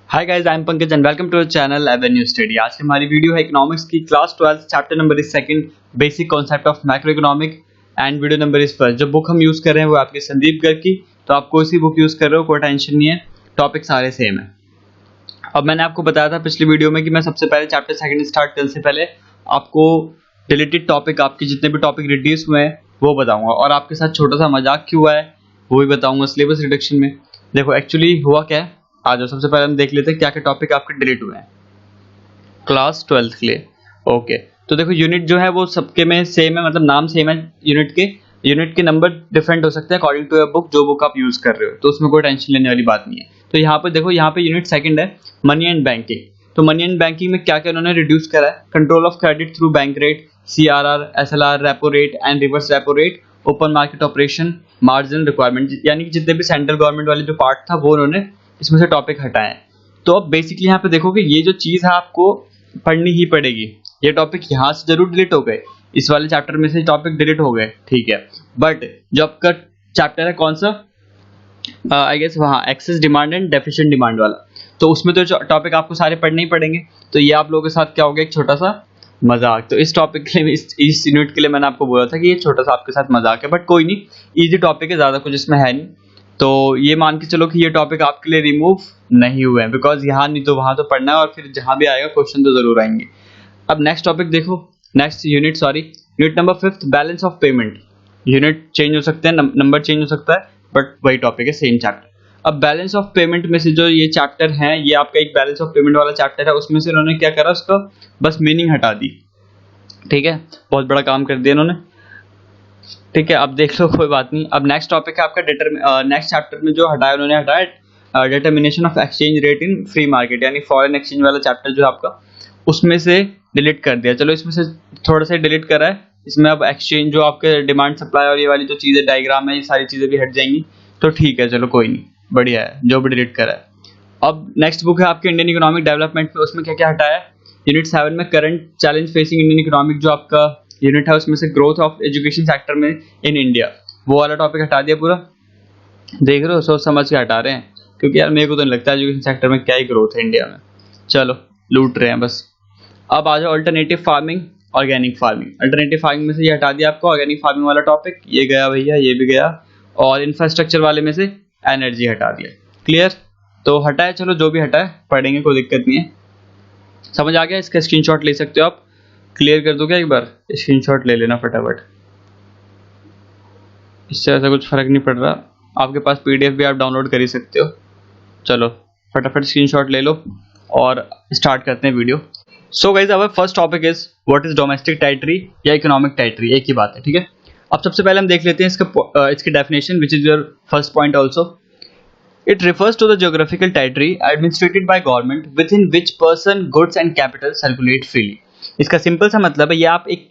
Hi guys, I am Pankaj and welcome to our channel avenue study. आज की हमारी video है इकोनॉमिक्स की class 12 chapter number is second basic concept of macro economic and video number is first. जो book हम use कर रहे हैं वो आपके संदीप गर्ग की, तो आप कोई सी बुक यूज कर रहे हो कोई टेंशन नहीं है, टॉपिक सारे सेम है। अब मैंने आपको बताया था पिछली वीडियो में कि मैं सबसे पहले चैप्टर सेकंड स्टार्ट करने से पहले आपको डिलीटेड टॉपिक, आपके जितने भी टॉपिक रिड्यूस हुए हैं वो बताऊंगा और आपके साथ छोटा सा मजाक क्यों हुआ है वो भी बताऊंगा सिलेबस रिडक्शन में। देखो एक्चुअली हुआ क्या है, आ जाओ सबसे पहले हम देख लेते हैं क्या क्या टॉपिक आपके डिलीट हुए हैं क्लास 12 के लिए। ओके, तो देखो यूनिट जो है वो सबके में सेम है, मतलब नाम सेम है यूनिट के नंबर डिफरेंट हो सकते हैं अकॉर्डिंग टू योर बुक, जो बुक आप यूज कर रहे हो, तो उसमें कोई टेंशन लेने वाली बात नहीं है। तो यहाँ पे देखो, यहाँ पे यूनिट सेकंड है मनी एंड बैंकिंग। तो मनी एंड बैंकिंग में क्या क्या उन्होंने रिड्यूस करा है, control of credit through bank rate, CRR, SLR, repo rate and reverse repo rate, open market operation, margin requirement, यानी कि जितने भी सेंट्रल गवर्नमेंट वाले जो पार्ट था वो उन्होंने इसमें से टॉपिक हटाए हैं। तो अब बेसिकली यहाँ पे देखो कि ये जो चीज है आपको पढ़नी ही पड़ेगी। ये टॉपिक यहाँ से जरूर डिलीट हो गए, इस वाले चैप्टर में से टॉपिक डिलीट हो गए, ठीक है, बट जो आपका चैप्टर है कौन सा, आई गेस वहाँ excess demand and deficient demand वाला, तो उसमें तो टॉपिक आपको सारे पढ़ने ही पड़ेंगे। तो ये आप लोगों के साथ क्या हो गया, एक छोटा सा मजाक। तो इस टॉपिक के लिए, इस यूनिट के लिए मैंने आपको बोला था कि ये छोटा सा आपके साथ मजाक है, बट कोई नहीं, इजी टॉपिक है, ज्यादा कुछ इसमें है नहीं। तो ये मान के चलो कि ये टॉपिक आपके लिए रिमूव नहीं हुए हैं, बिकॉज यहाँ नहीं तो वहां तो पढ़ना है और फिर जहां भी आएगा क्वेश्चन तो जरूर आएंगे। अब नेक्स्ट टॉपिक देखो, next unit number 5 balance of payment. Unit change हो सकते हैं, नंबर चेंज हो सकता है, बट वही टॉपिक है, सेम चैप्टर। अब बैलेंस ऑफ पेमेंट में से जो ये चैप्टर है, ये आपका एक बैलेंस ऑफ पेमेंट वाला चैप्टर है, उसमें से उन्होंने क्या करा, उसका बस मीनिंग हटा दी, ठीक है, बहुत बड़ा काम कर दिया इन्होंने, ठीक है। अब देख लो, कोई बात नहीं। अब नेक्स्ट टॉपिक है आपका नेक्स्ट चैप्टर में जो हटाया उन्होंने, हटाया determination of exchange rate in free market, यानी फॉरेन एक्सचेंज वाला चैप्टर जो आपका, उसमें से डिलीट कर दिया। चलो इसमें से थोड़ा सा डिलीट करा है, इसमें अब एक्सचेंज जो आपके डिमांड सप्लाई और ये वाली जो चीजें डायग्राम है, ये सारी चीजें भी हट जाएंगी, तो ठीक है, चलो कोई नहीं, बढ़िया है जो भी डिलीट करा है। अब नेक्स्ट बुक है आपके इंडियन इकोनॉमिक डेवलपमेंट में, उसमें क्या क्या हटाया है, यूनिट 7 में current challenge facing Indian economic जो आपका यूनिट है, उसमें से ग्रोथ ऑफ एजुकेशन सेक्टर में इन इंडिया, वो वाला टॉपिक हटा दिया पूरा। देख रहे हो, सोच समझ के हटा रहे हैं, क्योंकि यार मेरे को तो नहीं लगता एजुकेशन सेक्टर में क्या ही ग्रोथ है इंडिया में, चलो लूट रहे हैं बस। अब आ जाओ alternative farming, organic farming. Alternative farming में से ये हटा दिया आपको ऑर्गेनिक फार्मिंग वाला टॉपिक, ये गया भैया, ये भी गया, और इंफ्रास्ट्रक्चर वाले में से एनर्जी हटा दिया। क्लियर, तो हटाए, चलो जो भी हटाए पढ़ेंगे, कोई दिक्कत नहीं है। समझ आ गया, इसका स्क्रीनशॉट ले सकते हो आप, क्लियर कर दो क्या एक बार, स्क्रीनशॉट ले लेना फटाफट, इससे ऐसा कुछ फर्क नहीं पड़ रहा, आपके पास PDF भी आप डाउनलोड कर ही सकते हो। चलो फटाफट स्क्रीनशॉट ले लो और स्टार्ट करते हैं video. So guys, our first topic is what is domestic territory या इकोनॉमिक टेरिटरी, एक ही बात है, ठीक है। अब सबसे पहले हम देख लेते हैं इसकी definition, which is your first point also. It refers to the geographical territory administrated by government within which person, goods and capital circulate freely. इसका सिंपल सा मतलब है, ये आप एक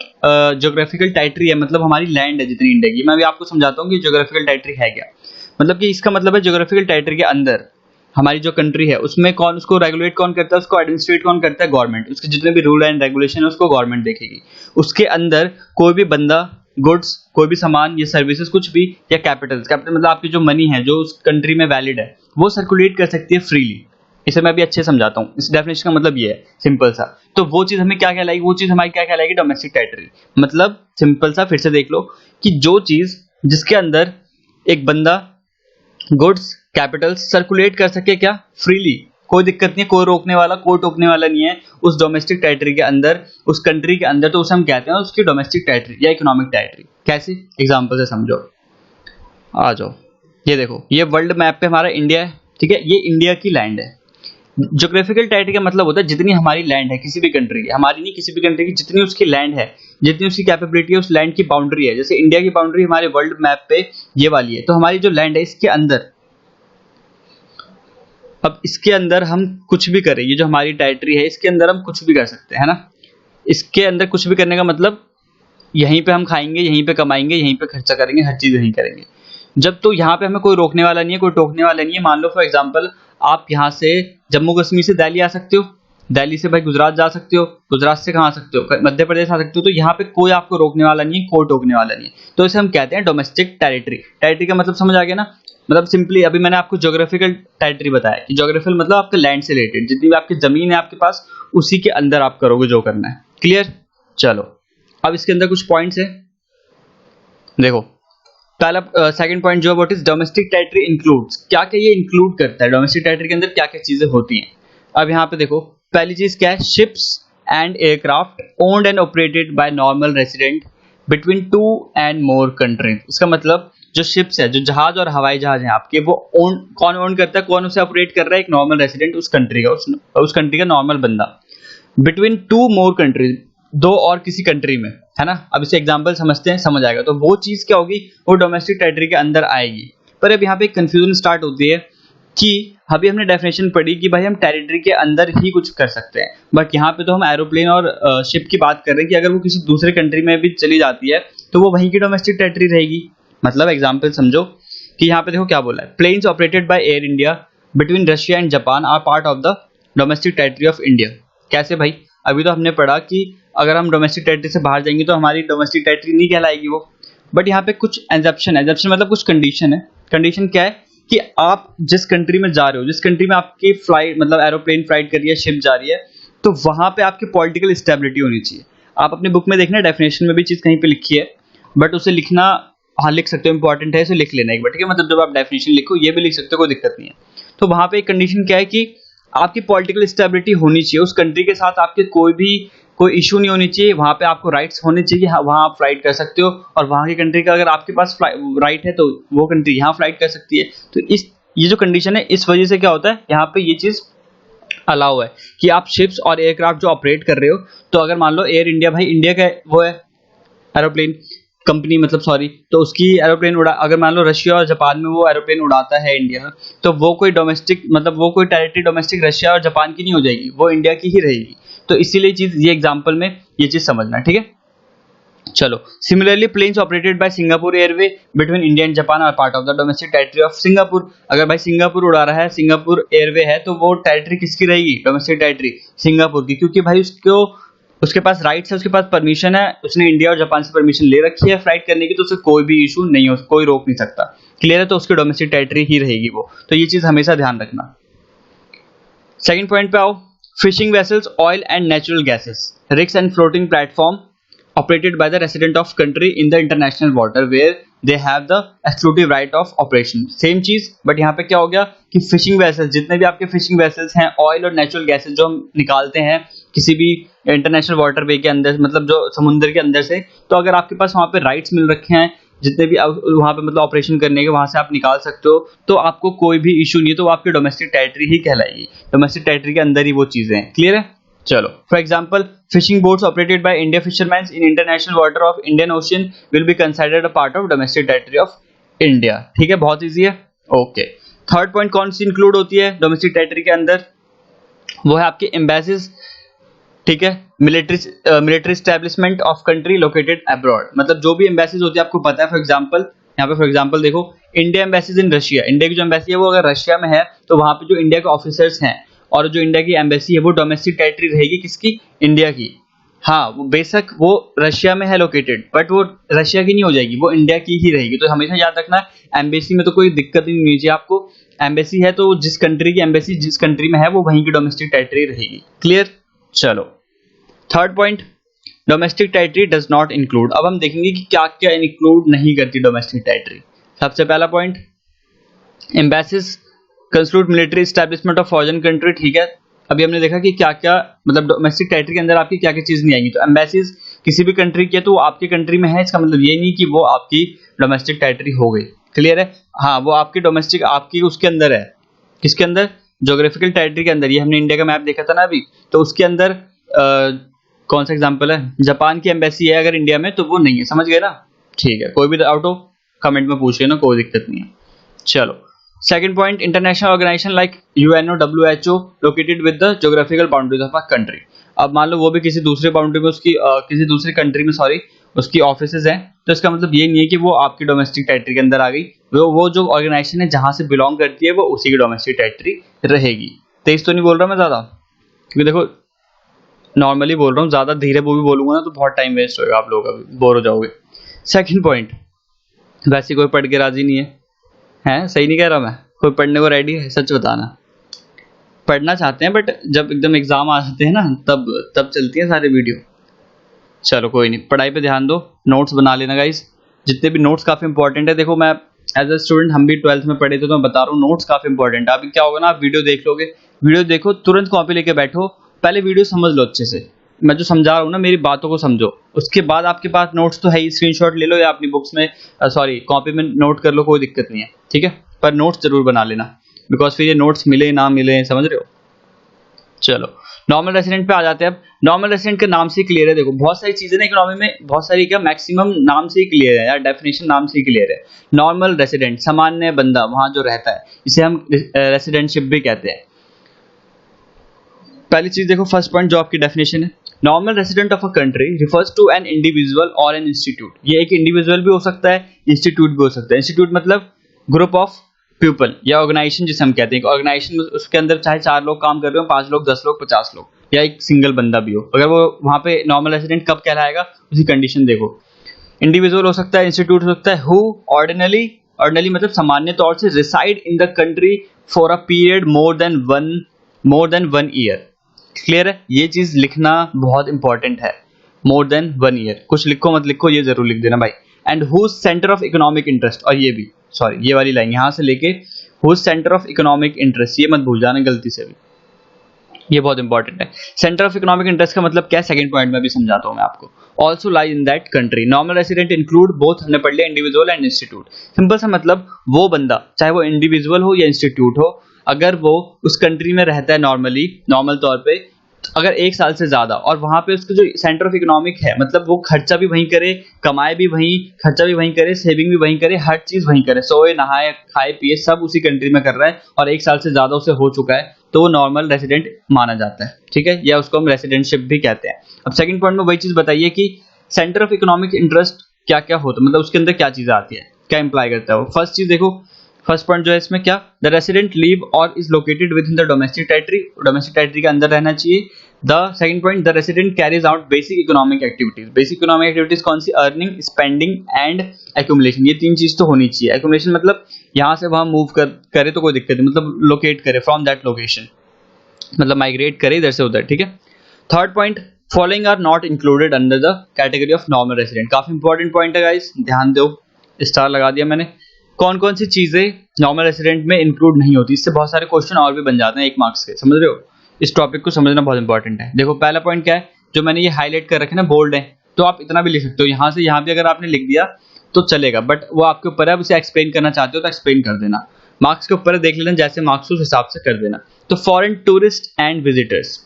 ज्योग्राफिकल टेरिटरी है, मतलब हमारी लैंड है जितनी इंडिया की। मैं अभी आपको समझाता हूँ कि ज्योग्राफिकल टेरिटरी है क्या, मतलब कि इसका मतलब है ज्योग्राफिकल टेरिटरी के अंदर हमारी जो कंट्री है, उसमें कौन, उसको रेगुलेट कौन करता है, उसको एडमिनिस्ट्रेट कौन करता है, गवर्नमेंट। उसके जितने भी रूल एंड रेगुलेशन है उसको गवर्नमेंट देखेगी। उसके अंदर कोई भी बंदा, गुड्स, कोई भी सामान या सर्विसेज कुछ भी, या कैपिटल मतलब आपकी जो मनी है जो उस कंट्री में वैलिड है, वो सर्कुलेट कर सकती है फ्रीली। इसे मैं अभी अच्छे समझाता हूँ, इस डेफिनेशन का मतलब ये है सिंपल सा। तो वो चीज हमें क्या कहलाएगी, वो चीज हमारी क्या कहलाएगी, डोमेस्टिक टेरिटरी। मतलब सिंपल सा फिर से देख लो कि जो चीज जिसके अंदर एक बंदा गुड्स, कैपिटल सर्कुलेट कर सके, क्या, फ्रीली, कोई दिक्कत नहीं है, कोई रोकने वाला, कोई टोकने वाला नहीं है उस डोमेस्टिक टेरिटरी के अंदर, उस कंट्री के अंदर, तो उसे हम कहते हैं उसकी डोमेस्टिक टेरिटरी या इकोनॉमिक टेरिटरी। कैसे, एग्जांपल से समझो, आ जाओ, ये देखो, ये वर्ल्ड मैप पे हमारा इंडिया है, ठीक है, ये इंडिया की लैंड है। ज्योग्राफिकल टेरिटरी का मतलब होता है जितनी हमारी लैंड है किसी भी कंट्री की, हमारी नहीं, किसी भी कंट्री की जितनी उसकी लैंड है, जितनी उसकी कैपेबिलिटी है, उस लैंड की बाउंड्री है। जैसे इंडिया की बाउंड्री हमारे वर्ल्ड मैप पे ये वाली है, तो हमारी जो लैंड है इसके अंदर, अब इसके अंदर हम कुछ भी करें, ये जो हमारी टेरिटरी है इसके अंदर हम कुछ भी कर सकते हैं ना। इसके अंदर कुछ भी करने का मतलब यहीं पे हम खाएंगे, यहीं पे कमाएंगे, यहीं पे खर्चा करेंगे, हर चीज यहीं करेंगे। जब तो यहाँ पे हमें कोई रोकने वाला नहीं है, कोई टोकने वाला नहीं है। मान लो फॉर एग्जांपल आप यहाँ से जम्मू कश्मीर से दिल्ली आ सकते हो, दिल्ली से भाई गुजरात जा सकते हो, गुजरात से कहाँ आ सकते हो, मध्य प्रदेश आ सकते हो, तो यहाँ पे कोई आपको रोकने वाला नहीं है, कोई टोकने वाला नहीं है। तो इसे हम कहते हैं डोमेस्टिक टेरिटरी। टेरिटरी का मतलब समझ आ गया ना, मतलब सिंपली अभी मैंने आपको ज्योग्राफिकल टेरिटरी बताया कि ज्योग्राफिकल मतलब आपके लैंड से रिलेटेड जितनी भी आपकी जमीन है आपके पास, उसी के अंदर आप करोगे जो करना है। क्लियर? चलो अब इसके अंदर कुछ पॉइंट्स है, देखो पहला सेकंड पॉइंट जो what is domestic territory includes, क्या क्या ये इंक्लूड करता है, डोमेस्टिक टेरिटरी के अंदर क्या क्या चीजें होती हैं। अब यहाँ पे देखो पहली चीज क्या है, ships and aircraft owned and operated by normal resident between 2 and more countries. इसका मतलब जो शिप्स है, जो जहाज और हवाई जहाज हैं आपके, वो कौन ओन करता है, कौन उसे ऑपरेट कर रहा है, एक नॉर्मल रेसिडेंट उस कंट्री का, उस कंट्री का नॉर्मल बंदा। बिटवीन 2 more कंट्रीज, दो और किसी कंट्री में, है ना। अब इसे एग्जांपल समझते हैं, समझ आएगा। तो वो चीज क्या होगी, वो डोमेस्टिक टेरिटरी के अंदर आएगी। पर अब यहाँ पे कंफ्यूजन स्टार्ट होती है कि अभी हमने डेफिनेशन पढ़ी कि भाई हम टेरिटरी के अंदर ही कुछ कर सकते हैं, बट यहाँ पे तो हम एरोप्लेन और शिप की बात कर रहे हैं कि अगर वो किसी दूसरे कंट्री में भी चली जाती है तो वो वहीं की डोमेस्टिक टेरिटरी रहेगी। मतलब एग्जांपल समझो कि यहाँ पे देखो क्या बोला है, planes operated by Air India between Russia and Japan are part of the domestic territory of India. कैसे भाई, अभी तो हमने पढ़ा कि अगर हम डोमेस्टिक टेरिटरी से बाहर जाएंगे तो हमारी डोमेस्टिक टेरिटरी नहीं कहलाएगी वो, बट यहाँ पे कुछ एग्जेप्शन मतलब कुछ कंडीशन है। कंडीशन क्या है कि आप जिस कंट्री में जा रहे हो, जिस कंट्री में आपकी फ्लाइट मतलब एरोप्लेन फ्लाइट कर रही है, शिप जा रही है, तो वहां पे आपकी पॉलिटिकल स्टेबिलिटी होनी चाहिए। आप अपने बुक में देखना, डेफिनेशन में भी चीज कहीं पे लिखी है, बट उसे लिखना, हाँ लिख सकते हो, इंपॉर्टेंट है, इसे लिख लेना एक बार, ठीक है। मतलब जब आप डेफिनेशन लिखो ये भी लिख सकते हो, कोई दिक्कत नहीं है। तो वहां पे एक कंडीशन क्या है कि आपकी पॉलिटिकल स्टेबिलिटी होनी चाहिए, उस कंट्री के साथ आपके कोई इशू नहीं होनी चाहिए, वहां पे आपको राइट्स होने चाहिए, हाँ वहां आप फ्लाइट कर सकते हो, और वहां की कंट्री का अगर आपके पास राइट है तो वो कंट्री यहाँ फ्लाइट कर सकती है। तो ये जो कंडीशन है, इस वजह से क्या होता है, यहाँ पे ये चीज अलाउ है कि आप शिप्स और एयरक्राफ्ट जो ऑपरेट कर रहे हो, तो अगर मान लो एयर इंडिया, भाई इंडिया का वो है एरोप्लेन कंपनी, मतलब सॉरी, तो उसकी एरोप्लेन उड़ा, अगर मान लो रशिया और जापान में वो एरोप्लेन उड़ाता है इंडिया, तो वो कोई डोमेस्टिक मतलब वो कोई टेरिटरी डोमेस्टिक रशिया और जापान की नहीं हो जाएगी, वो इंडिया की ही रहेगी। तो इसीलिए चीज, ये एग्जांपल में ये चीज समझना, ठीक है। चलो similarly planes operated by Singapore airway between India and Japan are part of the domestic territory of Singapore. अगर भाई सिंगापुर उड़ा रहा है, सिंगापुर एयरवे है, तो वो टेरिटरी किसकी रहेगी, डोमेस्टिक टेरिटरी सिंगापुर की, क्योंकि भाई उसके पास राइट्स है, उसके पास परमिशन है, उसने इंडिया और जापान से परमिशन ले रखी है फ्लाइट करने की, तो उसे कोई भी इशू नहीं हो, कोई रोक नहीं सकता। क्लियर है? तो उसकी डोमेस्टिक टेरिटरी ही रहेगी वो। तो ये चीज हमेशा ध्यान रखना। सेकंड पॉइंट पे आओ, fishing vessels, oil and natural gases, rigs and floating platform operated by the resident of country in the international water where they have the exclusive right of operation। Same चीज, but यहाँ पे क्या हो गया कि fishing vessels, जितने भी आपके फिशिंग वेसल्स हैं, ऑयल और नेचुरल गैसेस जो हम निकालते हैं किसी भी इंटरनेशनल वाटर वे के अंदर, मतलब जो समुद्र के अंदर से, तो अगर आपके पास वहां पे राइट्स मिल रखे हैं, जितने भी वहां पे मतलब ऑपरेशन करने के, वहां से आप निकाल सकते हो, तो आपको कोई भी इशू नहीं है, तो वो आपकी डोमेस्टिक टेरिटरी ही कहलाएगी। डोमेस्टिक टेरिटरी के अंदर ही वो चीजें हैं। क्लियर है? चलो, for example fishing boats operated by India fisherman in international water of Indian ocean will be considered a part of domestic territory of India. ठीक है, बहुत इजी है। ओके, थर्ड पॉइंट कौन सी इंक्लूड होती है डोमेस्टिक टेरिटरी के अंदर, वो है आपके एम्बेसीज। ठीक है, military establishment of country located abroad, मतलब जो भी एम्बेसीज होती है आपको पता है। फॉर एग्जांपल यहाँ पे फॉर एग्जांपल देखो, India embassies in Russia, India की जो एम्बेसी है वो अगर रशिया में है, तो वहां पे जो इंडिया के ऑफिसर्स हैं और जो इंडिया की एम्बेसी है वो डोमेस्टिक टेरिटरी रहेगी किसकी, इंडिया की। हाँ, वो बेशक वो रशिया में है लोकेटेड, बट वो रशिया की नहीं हो जाएगी, वो इंडिया की ही रहेगी। तो हमेशा याद रखना, एम्बेसी में तो कोई दिक्कत नहीं होनी चाहिए आपको। एम्बेसी है तो जिस कंट्री की एम्बेसी जिस कंट्री में है वो वहीं की डोमेस्टिक टेरिटरी रहेगी। क्लियर? चलो, third point, domestic territory does not include. अब हम देखेंगे कि क्या क्या इंक्लूड नहीं करती डोमेस्टिक टेरिटरी। सबसे पहला point, embassies conclude military establishment of foreign country. ठीक है, अभी हमने देखा कि क्या क्या मतलब डोमेस्टिक टेरिटरी के अंदर आपकी क्या क्या चीज नहीं आएगी। तो एम्बेसीज किसी भी कंट्री की है तो वो आपकी कंट्री में है, इसका मतलब ये नहीं कि वो आपकी डोमेस्टिक टेरिटरी हो गई। क्लियर है? हाँ, वो आपकी डोमेस्टिक आपकी उसके अंदर है। किसके अंदर? ज्योग्राफिकल टेरिटरी के अंदर। ये हमने इंडिया का मैप देखा था ना अभी, तो उसके अंदर कौन सा एग्जाम्पल है, जापान की एम्बेसी है अगर इंडिया में, तो वो नहीं है। समझ गए ना? ठीक है, कोई भी डाउट हो कमेंट में पूछ लेना, कोई दिक्कत नहीं है। चलो, second point, international organisation like UNO, WHO located with the geographical boundaries of a country. अब मान लो वो भी किसी दूसरे बाउंड्री में उसकी किसी दूसरी कंट्री में उसकी ऑफिसेज हैं, तो इसका मतलब ये नहीं है कि वो आपकी डोमेस्टिक टेरिटरी के अंदर आ गई। वो जो ऑर्गेनाइजेशन है जहां से बिलोंग करती है वो उसी की डोमेस्टिक टेरिटरी रहेगी। तेज तो नहीं बोल रहा मैं ज्यादा? क्योंकि देखो नॉर्मली बोल रहा हूँ, ज़्यादा धीरे वो भी बोलूंगा ना तो बहुत टाइम वेस्ट होगा, आप लोगों का बोर हो जाओगे। सेकंड पॉइंट, वैसे कोई पढ़ के राजी नहीं है, हैं सही नहीं कह रहा मैं? कोई पढ़ने को रेडी है? सच बताना। पढ़ना चाहते हैं बट जब एकदम एग्जाम आ जाते हैं ना तब चलती है सारे वीडियो। चलो कोई नहीं, पढ़ाई पे ध्यान दो, नोट्स बना लेना गाइस, जितने भी नोट्स काफ़ी इंपॉर्टेंट है। देखो मैं एज अ स्टूडेंट, हम भी 12th में पढ़े थे, तो मैं बता रहा हूँ नोट्स काफ़ी इंपॉर्टेंट है। अभी क्या होगा ना, आप वीडियो देख लोगे, वीडियो देखो तुरंत कॉपी लेके बैठो, पहले वीडियो समझ लो अच्छे से, मैं जो समझा रहा हूँ ना मेरी बातों को समझो, उसके बाद आपके पास नोट्स तो है ही, स्क्रीनशॉट ले लो या अपनी बुक्स में सॉरी कॉपी में नोट कर लो, कोई दिक्कत नहीं है, ठीक है। पर नोट्स जरूर बना लेना, बिकॉज फिर ये नोट्स मिले ना मिले, समझ रहे हो। चलो नॉर्मल रेसिडेंट पे आ जाते हैं। अब नॉर्मल रेसिडेंट के नाम से ही क्लियर है, देखो बहुत सारी चीजें ना इकोनॉमी में, बहुत सारी क्या मैक्सिमम नाम से ही क्लियर है यार, डेफिनेशन नाम से ही क्लियर है। नॉर्मल रेसिडेंट, सामान्य बंदा वहां जो रहता है, इसे हम रेसिडेंटशिप भी कहते हैं। पहली चीज देखो, फर्स्ट पॉइंट जो आपकी डेफिनेशन है, normal resident of a country refers to an individual और एन इंस्टीट्यूट। ये एक इंडिविजुअल भी हो सकता है, इंस्टीट्यूट भी हो सकता है। इंस्टीट्यूट मतलब ग्रुप ऑफ पीपल या ऑर्गेनाइजेशन जिसे हम कहते हैं। ऑर्गेनाइजेशन में उसके अंदर चाहे 4 लोग काम कर रहे हो, 5 लोग, 10 लोग, 50 लोग, या एक सिंगल बंदा भी हो, अगर वो वहां पे नॉर्मल रेसिडेंट कब कहलाएगा, उसी कंडीशन देखो। इंडिविजुअल हो सकता है, इंस्टीट्यूट हो सकता है, हु ऑर्डिनली मतलब सामान्य तौर से reside in the country for a period more than one year. Clear है, ये चीज लिखना बहुत इंपॉर्टेंट है, मोर देन 1 ईयर। कुछ लिखो मत लिखो, ये जरूर लिख देना भाई। And whose centre of economic interest, और ये भी सॉरी ये वाली लाइन यहां से लेके whose centre of economic interest, ये मत भूल जाना गलती से भी, ये बहुत इंपॉर्टेंट है। सेंटर ऑफ इकोनॉमिक इंटरेस्ट का मतलब क्या, सेकंड पॉइंट में भी समझाता हूं मैं आपको। Also lie in that country. Normal resident include both, हमने पढ़ लिया इंडिविजुअल एंड इंस्टीट्यूट। सिंपल सा मतलब वो बंदा, चाहे वो इंडिविजुअल हो या इंस्टीट्यूट हो, अगर वो उस कंट्री में रहता है नॉर्मल तौर पे अगर 1 साल से ज्यादा, और वहां पे उसका जो सेंटर ऑफ इकोनॉमिक है, मतलब वो खर्चा भी वहीं करे, कमाए भी वहीं, खर्चा भी वहीं करे, सेविंग भी वहीं करे, हर चीज वहीं करे, सोए नहाए खाए पिए सब उसी कंट्री में कर रहा है, और 1 साल से ज्यादा उसे हो चुका है, तो वो नॉर्मल रेसिडेंट माना जाता है, ठीक है, या उसको हम रेसिडेंटशिप भी कहते हैं। अब सेकंड पॉइंट में वही चीज बताइए कि सेंटर ऑफ इकोनॉमिक इंटरेस्ट क्या क्या होता है, मतलब उसके अंदर क्या चीजें आती है, क्या इंप्लाई करता है वो। फर्स्ट चीज देखो, फर्स्ट पॉइंट जो है इसमें क्या, द रेसिडेंट लिव और is located with in the domestic territory, domestic territory के अंदर रहना चाहिए। The second point, the resident carries out basic economic activities. Basic economic activities कौन सी, अर्निंग, स्पेंडिंग एंड एक्यूमुलेशन, ये 3 चीज तो होनी चाहिए। एक्यूमुलेशन मतलब यहाँ से वहां मूव करे तो कोई दिक्कत नहीं, मतलब लोकेट करे फ्रॉम दैट लोकेशन, मतलब माइग्रेट करे इधर से उधर, ठीक है। Third point, following are not included under the category of normal resident. काफी इंपॉर्टेंट पॉइंट है गाइस, ध्यान दो, स्टार लगा दिया मैंने। कौन कौन सी चीजें नॉर्मल रेसिडेंट में इंक्लूड नहीं होती, इससे बहुत सारे क्वेश्चन और भी बन जाते हैं 1 मार्क्स के, समझ रहे हो। इस टॉपिक को समझना बहुत इंपॉर्टेंट है। देखो पहला पॉइंट क्या है, जो मैंने ये हाईलाइट कर रखे ना, बोल्ड है, तो आप इतना भी लिख सकते हो, यहाँ से यहाँ भी अगर आपने लिख दिया तो चलेगा, बट वो आपके ऊपर है, आप उसे एक्सप्लेन करना चाहते हो तो एक्सप्लेन कर देना, मार्क्स के ऊपर देख लेना, जैसे मार्क्स उस हिसाब से कर देना। तो foreign tourist and visitors,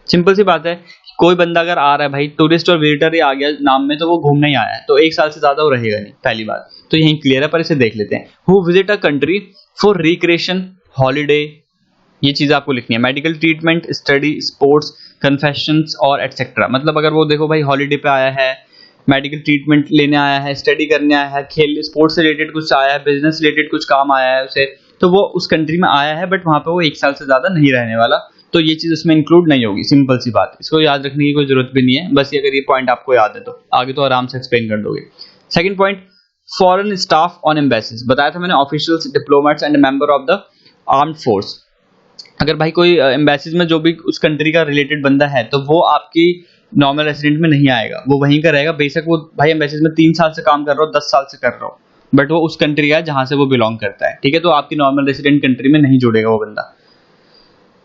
simple सी बात है, कोई बंदा अगर आ रहा है भाई, टूरिस्ट और विजिटर ही आ गया नाम में, तो वो घूमने ही आया है, तो 1 साल से ज्यादा वो रहेगा नहीं, पहली बात तो यही क्लियर है, पर इसे देख लेते हैं। Who visit a country for recreation, holiday, ये चीज आपको लिखनी है। Medical treatment, study, sports, confessions और एटसेट्रा, मतलब अगर वो देखो भाई हॉलीडे पे आया है, मेडिकल ट्रीटमेंट लेने आया है, स्टडी करने आया है, खेल स्पोर्ट्स से रिलेटेड कुछ आया है, बिजनेस रिलेटेड कुछ काम आया है उसे, तो वो उस कंट्री में आया है, बट वहां पे वो 1 साल से ज्यादा नहीं रहने वाला, तो ये चीज उसमें इंक्लूड नहीं होगी। सिंपल सी बात, इसको याद रखने की कोई जरूरत भी नहीं है, बस ये अगर ये पॉइंट आपको याद है तो आगे तो आराम से एक्सप्लेन कर दोगे। Second point, foreign staff on embassies, बताया था मैंने, officials, diplomats and member of the armed force. अगर भाई कोई एम्बेसीज में जो भी उस कंट्री का रिलेटेड बंदा है, तो वो आपकी नॉर्मल रेसिडेंट में नहीं आएगा, वो वहीं का रहेगा, बेशक वो भाई एम्बेसीज में 3 साल से काम कर रहा हो, 10 साल से कर रहा हो, बट वो उस कंट्री का है जहां से वो बिलोंग करता है, ठीक है, तो आपकी नॉर्मल रेसिडेंट कंट्री में नहीं जुड़ेगा वो बंदा।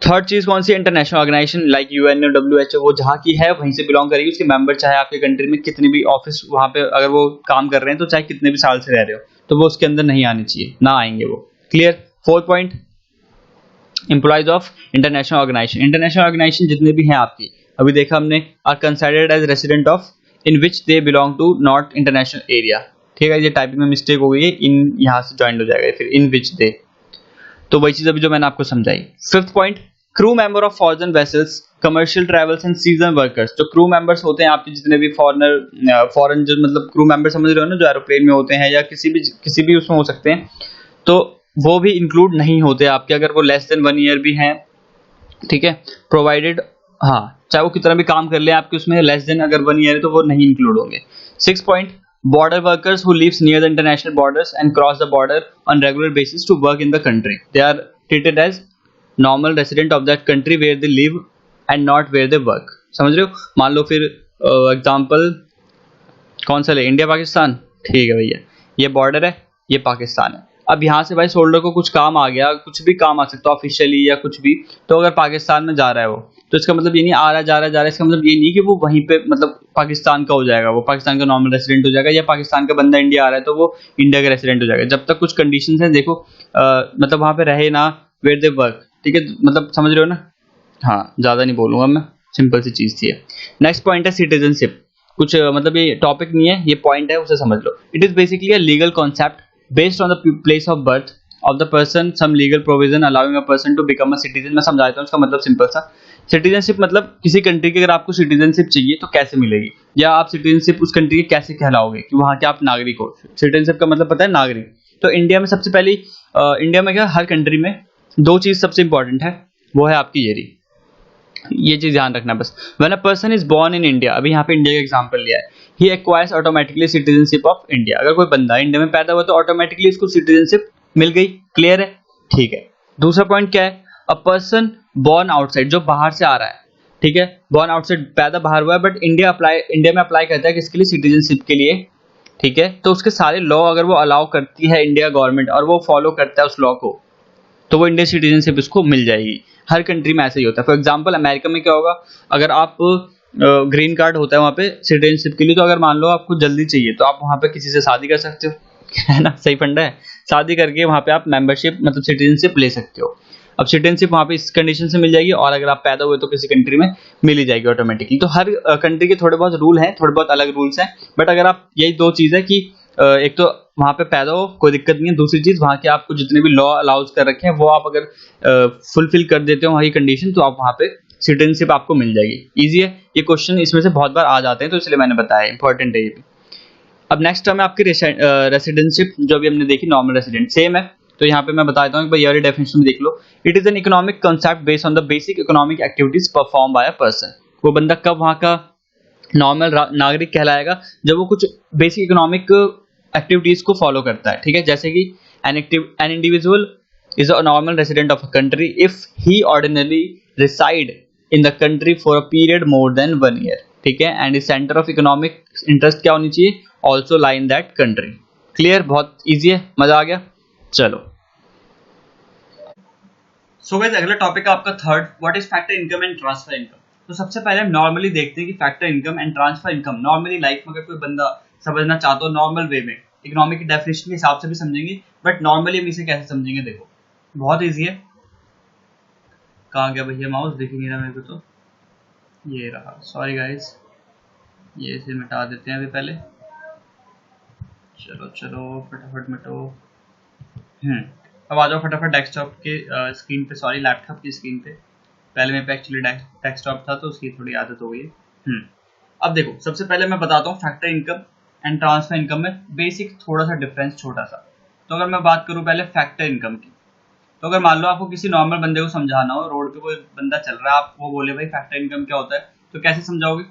थर्ड चीज कौन सी, international organisation like UN, WHO, वो जहाँ की है वहीं से बिलोंग करेगी, उसके मेंबर चाहे आपके कंट्री में कितनी भी ऑफिस वहां पे अगर वो काम कर रहे हैं, तो चाहे कितने भी साल से रह रहे हो, तो वो उसके अंदर नहीं आनी चाहिए, ना आएंगे वो, clear. Fourth point, employees of international organisation, international organisation जितने भी हैं आपकी, अभी देखा हमने, are considered as resident of in which they belong to not international area, ठीक है, ये टाइपिंग में मिस्टेक हो गई है, इन यहाँ से ज्वाइन हो जाएगा, फिर इन विच दे, तो वही चीज अभी जो मैंने आपको समझाई। Fifth point, crew member of foreign vessels, commercial travels and season workers, जो क्रू मेंबर्स होते हैं आपके जितने भी फॉरेन जो मतलब क्रू मेंबर समझ रहे हो ना, जो एरोप्लेन में होते हैं या किसी भी उसमें हो सकते हैं, तो वो भी इंक्लूड नहीं होते आपके, अगर वो लेस देन 1 ईयर भी हैं, ठीक है, प्रोवाइडेड हाँ, चाहे वो कितना भी काम कर ले आपके उसमें लेस देन अगर 1 ईयर है तो वो नहीं इंक्लूड होंगे। 6 point, border workers who lives near the international borders and cross the border on regular basis to work in the country, they are treated as normal resident of that country where they live and not where they work। समझ रहे हो? मान लो फिर example कौन सा ले, India Pakistan, ठीक है भैया, ये बॉर्डर है, ये पाकिस्तान है। अब यहाँ से भाई सोल्डर को कुछ काम आ गया, कुछ भी काम आ सकता है ऑफिशियली या कुछ भी, तो अगर पाकिस्तान में जा रहा है वो, तो इसका मतलब ये नहीं आ रहा जा रहा, इसका मतलब ये नहीं कि वो वहीं पे मतलब पाकिस्तान का हो जाएगा, वो पाकिस्तान का नॉर्मल रेसिडेंट हो जाएगा, या पाकिस्तान का बंदा इंडिया आ रहा है तो वो इंडिया का रेसिडेंट हो जाएगा। जब तक कुछ कंडीशन है, देखो मतलब वहाँ पे रहे ना वेयर दे वर्क, ठीक है, मतलब समझ रहे हो ना। हाँ, ज़्यादा नहीं बोलूँगा मैं, सिंपल सी चीज़ थी। नेक्स्ट पॉइंट है सिटीजनशिप। कुछ मतलब ये टॉपिक नहीं है, ये पॉइंट है, उसे समझ लो। It is basically a legal concept based on the place of birth of the person, some legal provision allowing a person to become a citizen. मैं समझाता हूँ इसका मतलब सिंपल सा। सिटीजनशिप मतलब किसी कंट्री की अगर आपको सिटीजनशिप चाहिए तो कैसे मिलेगी, या आप सिटीजनशिप उस कंट्री के कैसे कहलाओगे कि वहाँ के आप नागरिक हो। सिटीजनशिप का मतलब पता है, नागरिक। तो इंडिया में सबसे पहले इंडिया में क्या, हर कंट्री में दो चीज सबसे इंपॉर्टेंट है, वो है आपकी ये चीज ध्यान रखना बस। When a person is born in India, अभी यहाँ पे इंडिया का एग्जांपल लिया है, he acquires automatically citizenship of India. अगर कोई बंदा इंडिया में पैदा हुआ तो ऑटोमेटिकली उसको सिटीजनशिप मिल गई। क्लियर है? ठीक है। दूसरा पॉइंट क्या है, अ पर्सन बोर्न आउटसाइड, जो बाहर से आ रहा है, ठीक है, बोर्न आउटसाइड, पैदा बाहर हुआ है, बट इंडिया में अप्लाई करता है किसके लिए, सिटीजनशिप के लिए, ठीक है। तो उसके सारे लॉ अगर वो अलाउ करती है इंडिया गवर्नमेंट और वो फॉलो करता है उस लॉ को, तो वो इंडियन सिटीजनशिप उसको मिल जाएगी। हर कंट्री में ऐसा ही होता है। फॉर एग्जांपल अमेरिका में क्या होगा, अगर आप ग्रीन कार्ड होता है वहाँ पे सिटीजनशिप के लिए, तो अगर मान लो आपको जल्दी चाहिए तो आप वहाँ पे किसी से शादी कर सकते हो, है ना, सही फंडा है। शादी करके वहाँ पे आप मेंबरशिप मतलब सिटीजनशिप ले सकते हो। अब सिटीजनशिप वहाँ पे इस कंडीशन से मिल जाएगी, और अगर आप पैदा हुए तो किसी कंट्री में मिल ही जाएगी ऑटोमेटिकली। तो हर कंट्री के थोड़े बहुत रूल हैं, थोड़े बहुत अलग रूल्स हैं, बट अगर आप, यही दो चीज़ है कि एक तो वहाँ पे पैदा हो कोई दिक्कत नहीं है, दूसरी चीज वहाँ के आपको जितने भी लॉ अलाउज कर रखे हैं वो आप अगर फुलफिल कर देते हो वहाँ की कंडीशन, तो आप वहाँ पे सिटीजनशिप आपको मिल जाएगी। इजी है, ये क्वेश्चन इसमें से बहुत बार आ जाते हैं तो इसलिए मैंने बताया, इंपॉर्टेंट है ये भी। अब नेक्स्ट टर्म है आपकी रेसिडेंशिप, जो अभी हमने देखी नॉर्मल रेसिडेंट, सेम है। तो यहाँ पे मैं बताता हूँ, ये वाली डेफिनेशन देख लो। It is an economic concept based on the basic economic activities perform by a person. वो बंदा कब वहाँ का नॉर्मल नागरिक कहलाएगा, जब वो कुछ बेसिक इकोनॉमिक एक्टिविटीज को फॉलो करता है, ठीक है। जैसे कि an individual is a normal resident of a country if he ordinary reside in the country for a period more than 1 year, ठीक है, and centre of economic interest क्या होनी चाहिए, also lie in that country. Clear? बहुत easy है, मजा आ गया। चलो सो गाइस, अगला टॉपिक है आपका third, what is factor income and transfer income. तो सबसे पहले हम नॉर्मली देखते हैं कि factor income and transfer income normally life में अगर कोई बंदा समझना चाहता हो नॉर्मल वे में, इकोनॉमिक डेफिनेशन के हिसाब से भी समझेंगे, बट नॉर्मली हम इसे कैसे समझेंगे, देखो बहुत ईजी है। कहाँ गया भैया माउस, दिख नहीं रहा मेरे को, तो ये रहा, सॉरी गाइस, ये इसे मिटा देते हैं अभी पहले। चलो चलो फटाफट मिटो। अब आ जाओ फटाफट डेस्कटॉप के स्क्रीन पे, सॉरी लैपटॉप की स्क्रीन पे। पहले मेरे पे एक्चुअली डेस्कटॉप था तो उसकी थोड़ी आदत हो गई है। अब देखो, सबसे पहले मैं बताता हूँ factor income and transfer income में बेसिक थोड़ा सा डिफरेंस, छोटा सा। तो अगर मैं बात करूँ पहले फैक्टर इनकम की, तो अगर मान लो आपको किसी नॉर्मल बंदे को समझाना हो, रोड पे कोई बंदा चल रहा है, आप वो बोले भाई फैक्टर इनकम क्या होता है, तो कैसे समझाओगे?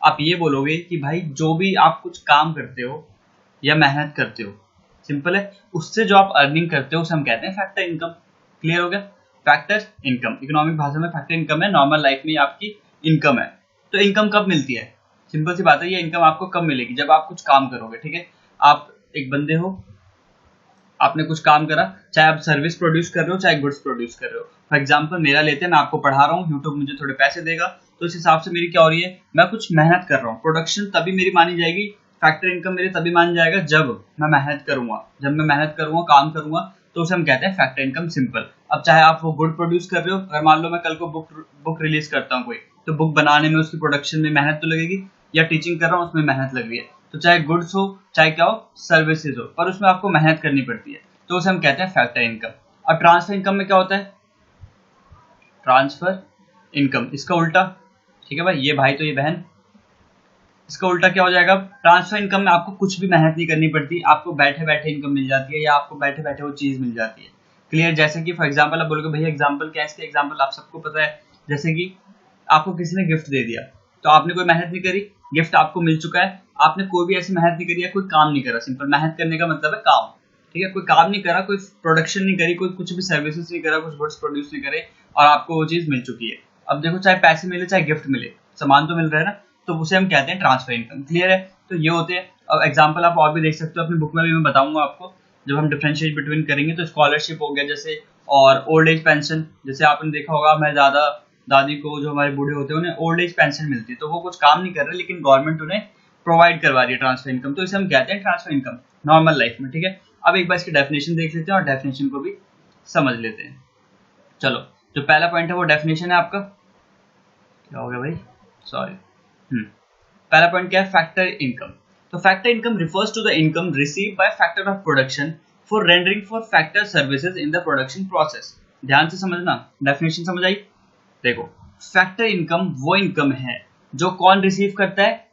आप ये बोलोगे कि भाई जो भी आप कुछ काम करते हो या मेहनत करते हो, सिंपल है, उससे जो आप अर्निंग करते हो उसे हम कहते हैं फैक्टर इनकम। क्लियर हो गया? फैक्टर इनकम इकोनॉमिक भाषा में फैक्टर इनकम है, नॉर्मल लाइफ में आपकी इनकम है। तो इनकम कब मिलती है? सिंपल सी बात है, ये इनकम आपको कब मिलेगी, जब आप कुछ काम करोगे, ठीक है। आप एक बंदे हो, आपने कुछ काम करा, चाहे आप सर्विस प्रोड्यूस कर रहे हो चाहे गुड्स प्रोड्यूस कर रहे हो। फॉर एग्जांपल मेरा लेते हैं, मैं आपको पढ़ा रहा हूँ, यूट्यूब मुझे थोड़े पैसे देगा, तो इस हिसाब से मेरी क्या हो रही है, मैं कुछ मेहनत कर रहा हूँ, प्रोडक्शन तभी मेरी मानी जाएगी, फैक्टर इनकम मेरी तभी मानी जाएगा जब मैं मेहनत करूंगा। जब मैं मेहनत करूंगा, काम करूंगा, तो उसे हम कहते हैं फैक्टर इनकम, सिंपल। अब चाहे आप वो गुड प्रोड्यूस कर रहे हो, अगर मान लो मैं कल को बुक रिलीज करता हूँ कोई, तो बुक बनाने में उसकी प्रोडक्शन में मेहनत तो लगेगी, या टीचिंग कर रहा हूँ उसमें मेहनत लग रही है। तो चाहे गुड्स हो चाहे क्या हो, सर्विसेज हो, पर उसमें आपको मेहनत करनी पड़ती है, तो उसे हम कहते हैं फैक्टर इनकम। और ट्रांसफर इनकम में क्या होता है? ट्रांसफर इनकम इसका उल्टा, ठीक है भाई, ये भाई तो ये बहन, इसका उल्टा क्या हो जाएगा? ट्रांसफर इनकम में आपको कुछ भी मेहनत नहीं करनी पड़ती, आपको बैठे बैठे इनकम मिल जाती है, या आपको बैठे बैठे वो चीज मिल जाती है। क्लियर? जैसे कि फॉर एग्जांपल आप बोलोगे भैया एग्जांपल क्या है इसके, एग्जांपल आप सबको पता है, जैसे कि आपको किसी ने गिफ्ट दे दिया, तो आपने कोई मेहनत नहीं करी, गिफ्ट आपको मिल चुका है, आपने कोई भी ऐसी मेहनत नहीं करी है, कोई काम नहीं करा। सिंपल मेहनत करने का मतलब है काम, ठीक है। कोई काम नहीं करा, कोई प्रोडक्शन नहीं करी, कोई कुछ भी सर्विसेज नहीं करा, कुछ गुड्स प्रोड्यूस नहीं करे और आपको वो चीज मिल चुकी है। अब देखो, चाहे पैसे मिले चाहे गिफ्ट मिले, सामान तो मिल रहा है ना, तो उसे हम कहते हैं ट्रांसफर इनकम। क्लियर है? तो ये होते हैं। अब एग्जांपल आप और भी देख सकते हो अपनी बुक में भी, मैं बताऊंगा आपको जब हम डिफरेंशिएट बिटवीन करेंगे। तो स्कॉलरशिप हो गया जैसे, और ओल्ड एज पेंशन, जैसे आपने देखा होगा मैं ज्यादा दादी को, जो हमारे बूढ़े होते हैं, उन्हें ओल्ड एज पेंशन मिलती है, तो वो कुछ काम नहीं कर रहे लेकिन गवर्नमेंट उन्हें प्रोवाइड करवा रही है ट्रांसफर इनकम, तो इसे हम कहते हैं ट्रांसफर इनकम नॉर्मल लाइफ में। ठीक है, अब एक बार इसकी डेफिनेशन देख लेते हैं और डेफिनेशन को भी समझ लेते हैं। चलो, जो पहला पॉइंट है वो डेफिनेशन है आपका, क्या हो गया भाई, सॉरी। पहला पॉइंट क्या है? Factor income. तो factor income refers to the income receive by factor of production for rendering for factor services in the production process. ध्यान से समझना, डेफिनेशन समझ आई? देखो, फैक्टर इनकम वो इनकम है जो कौन रिसीव करता है,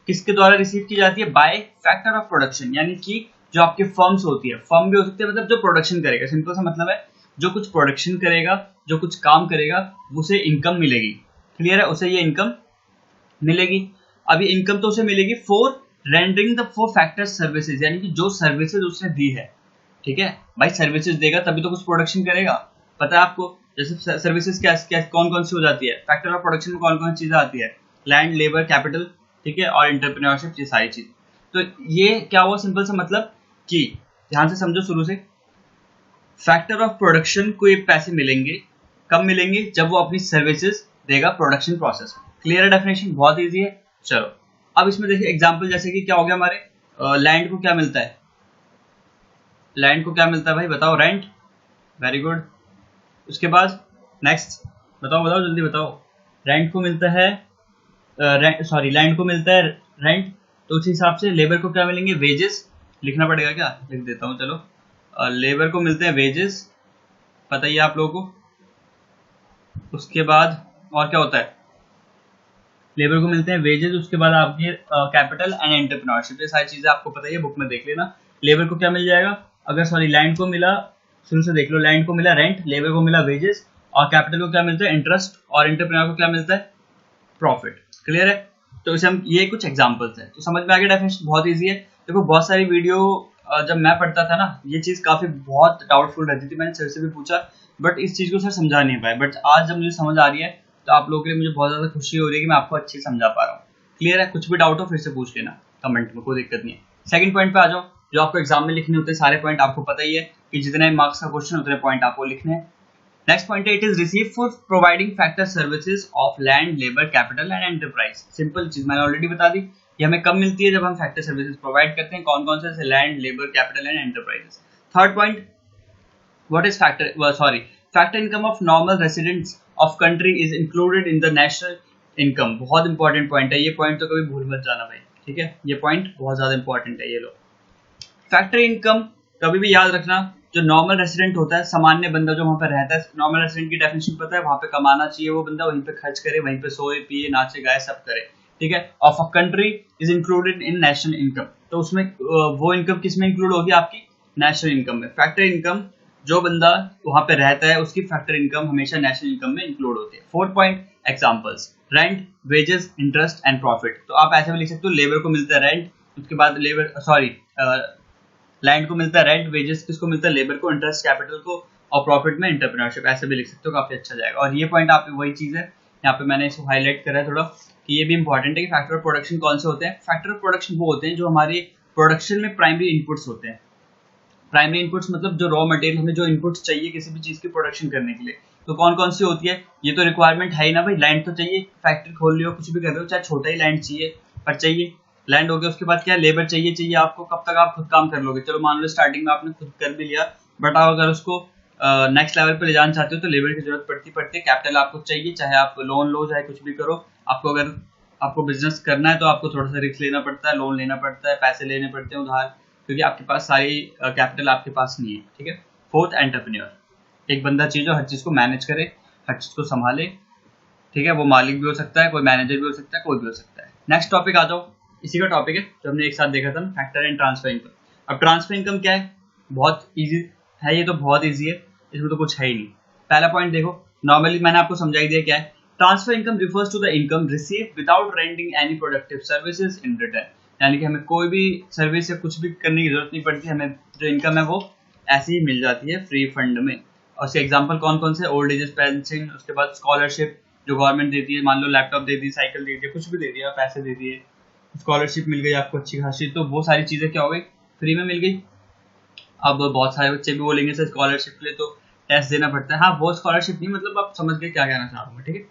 किसके द्वारा रिसीव की जाती है? बाय फैक्टर ऑफ प्रोडक्शन, यानी कि जो आपके फर्म्स होती है, फर्म भी हो सकती है, मतलब जो प्रोडक्शन करेगा, सिंपल सा मतलब है जो कुछ प्रोडक्शन करेगा, जो कुछ काम करेगा, उसे इनकम मिलेगी। क्लियर है? उसे ये इनकम मिलेगी। अब ये इनकम तो उसे मिलेगी for rendering the for factor services, यानी कि जो सर्विसेज उसने दी है। ठीक है भाई, सर्विसेज देगा तभी तो कुछ प्रोडक्शन करेगा। पता है आपको, जैसे सर्विसेज क्या कौन कौन सी हो जाती है, फैक्टर ऑफ प्रोडक्शन में कौन कौन सी चीजें आती है? लैंड, लेबर, कैपिटल, ठीक है, और एंटरप्रेन्योरशिप, ये सारी चीज। तो ये क्या हुआ? सिंपल सा मतलब कि ध्यान से समझो शुरू से, फैक्टर ऑफ प्रोडक्शन को ये पैसे मिलेंगे, कब मिलेंगे? जब वो अपनी सर्विसेज देगा प्रोडक्शन प्रोसेस में। क्लियर है? डेफिनेशन बहुत इजी है। चलो, अब इसमें देखिए एग्जांपल, जैसे कि क्या हो गया हमारे लैंड को क्या मिलता है? लैंड को क्या मिलता है भाई, बताओ? रेंट। Very good. उसके बाद नेक्स्ट बताओ, बताओ जल्दी बताओ। रेंट को मिलता है, सॉरी, लैंड को मिलता है रेंट, तो उस हिसाब से लेबर को क्या मिलेंगे? वेजेस। लिखना पड़ेगा क्या? लिख देता हूँ, चलो। लेबर को मिलते हैं वेजेस, पता ही है आप लोगों को। उसके बाद और क्या होता है? लेबर को मिलते हैं वेजेस, उसके बाद आपके कैपिटल एंड एंटरप्रेन्योरशिप, ये सारी चीजें आपको पता ही है, बुक में देख लेना। लेबर को क्या मिल जाएगा? अगर सॉरी, लैंड को मिला, शुरू से देख लो, लैंड को मिला रेंट, लेबर को मिला वेजेस, और कैपिटल को क्या मिलता है? इंटरेस्ट, और एंटरप्रेन्योर को क्या मिलता है? प्रॉफिट। क्लियर है? तो इसे हम, ये कुछ एग्जांपल्स हैं, तो समझ में आ गया। डेफिनेशन बहुत इजी है। देखो, बहुत सारी वीडियो जब मैं पढ़ता था ना, ये चीज काफी बहुत डाउटफुल रहती थी, मैंने सर से भी पूछा, बट इस चीज को सर समझा नहीं पाए। बट आज जब मुझे समझ आ रही है, तो आप लोगों के लिए मुझे बहुत ज्यादा खुशी हो रही है कि मैं आपको अच्छे से समझा पा रहा हूँ। क्लियर है? कुछ भी डाउट हो फिर से पूछ लेना कमेंट में, कोई दिक्कत नहीं है। सेकंड पॉइंट पे आ जाओ, जो आपको एग्जाम में लिखने होते हैं। सारे पॉइंट आपको पता ही है कि जितने मार्क्स का क्वेश्चन उतने पॉइंट आपको लिखने हैं। नेक्स्ट पॉइंट है, it is receive for providing factor services of land, labour, capital and enterprise. Simple चीज मैंने ऑलरेडी बता दी, ये हमें कब मिलती है? जब हम फैक्टर सर्विसेज प्रोवाइड करते हैं। कौन कौन से? Land, labour, capital and enterprises. Third point, what is factor, sorry, factor income of normal residents of country is included in the national income. बहुत इंपॉर्टेंट पॉइंट है ये, पॉइंट तो कभी भूल मत जाना भाई, ठीक है? ये पॉइंट बहुत ज्यादा इंपॉर्टेंट है, ये लो। फैक्टर इनकम कभी भी याद रखना, जो नॉर्मल रेसिडेंट होता है, सामान्य बंदा जो वहां पे रहता है, नॉर्मल रेसिडेंट की डेफिनेशन पता है, वहां पे कमाना चाहिए वो बंदा, वहीं पे खर्च करे, वहीं पे सोए पिए नाचे गाए सब करे, ठीक है? Of a country is included in national income, तो उसमें वो इनकम किस में इंक्लूड होगी? आपकी नेशनल इनकम में। फैक्टर इनकम, जो बंदा वहां पे रहता है उसकी फैक्टर इनकम हमेशा नेशनल इनकम में इंक्लूड होती है। Fourth point, examples, rent, wages, interest and profit. तो आप ऐसे भी लिख सकते हो, लेबर को मिलता है रेंट, उसके बाद लेबर, सॉरी, लैंड को मिलता है रेंट, वेजेस किसको मिलता है? लेबर को, इंटरेस्ट कैपिटल को, और प्रॉफिट में एंटरप्रेन्योरशिप। ऐसे भी लिख सकते हो, काफी अच्छा जाएगा। और ये पॉइंट आप वही चीज है, यहाँ पे मैंने इसको हाईलाइट करा है थोड़ा, कि ये भी इंपॉर्टेंट है कि फैक्टर ऑफ प्रोडक्शन कौन से होते हैं। फैक्टर ऑफ प्रोडक्शन वो होते हैं जो हमारे प्रोडक्शन में प्राइमरी इनपुट्स होते हैं। प्राइमरी इनपुट्स मतलब जो रॉ मटेरियल, हमें जो इनपुट्स चाहिए किसी भी चीज की प्रोडक्शन करने के लिए, तो कौन कौन सी होती है? ये तो रिक्वायरमेंट है ही ना भाई, लैंड तो चाहिए, फैक्ट्री खोल रहे हो, कुछ भी कर रहे हो, चाहे छोटा ही लैंड चाहिए पर चाहिए, लैंड हो गया। उसके बाद क्या? लेबर चाहिए आपको। कब तक आप खुद काम कर लोगे? चलो मान लो स्टार्टिंग में आपने खुद कर भी लिया, बट आप अगर उसको नेक्स्ट लेवल पे ले जाना चाहते हो तो लेबर की जरूरत पड़ती है। कैपिटल आपको चाहिए, चाहे आप लोन लो चाहे कुछ भी करो। आपको अगर आपको बिजनेस करना है तो आपको थोड़ा सा रिस्क लेना पड़ता है, लोन लेना पड़ता है, पैसे लेने पड़ते हैं उधार, क्योंकि आपके पास सारी कैपिटल आपके पास नहीं है, ठीक है? फोर्थ, एंटरप्रेन्योर, एक बंदा चाहिए जो हर चीज को मैनेज करे, हर चीज को संभाले, ठीक है? वो मालिक भी हो सकता है, कोई मैनेजर भी हो सकता है, कोई भी हो सकता है। नेक्स्ट टॉपिक आ जाओ, इसी का टॉपिक है जो हमने एक साथ देखा था ना, फैक्टर एंड ट्रांसफर इनकम। अब ट्रांसफर इनकम क्या है? बहुत इजी है, ये तो बहुत इजी है, इसमें तो कुछ है ही नहीं। पहला पॉइंट देखो, नॉर्मली मैंने आपको समझाई दिया क्या है transfer income refers to the income receive without rendering any productive services in return, यानी कि हमें कोई भी सर्विस या कुछ भी करने की जरूरत नहीं पड़ती, हमें जो इनकम है वो ऐसे ही मिल जाती है फ्री फंड में। और उसके एग्जांपल कौन कौन से, ओल्ड एज पेंशन, उसके बाद स्कॉलरशिप जो गवर्नमेंट देती है, मान लो लैपटॉप दे दी, साइकिल दे दी, कुछ भी दे दिया, पैसे दे दिए, स्कॉलरशिप मिल गई आपको अच्छी खासी, तो वो सारी चीज़ें क्या हो गई, फ्री में मिल गई। अब बहुत सारे बच्चे भी बोलेंगे सर स्कॉलरशिप के लिए तो टेस्ट देना पड़ता है, हाँ वो स्कॉलरशिप नहीं, मतलब आप समझ गए क्या कहना चाह रहा हूँ, ठीक है।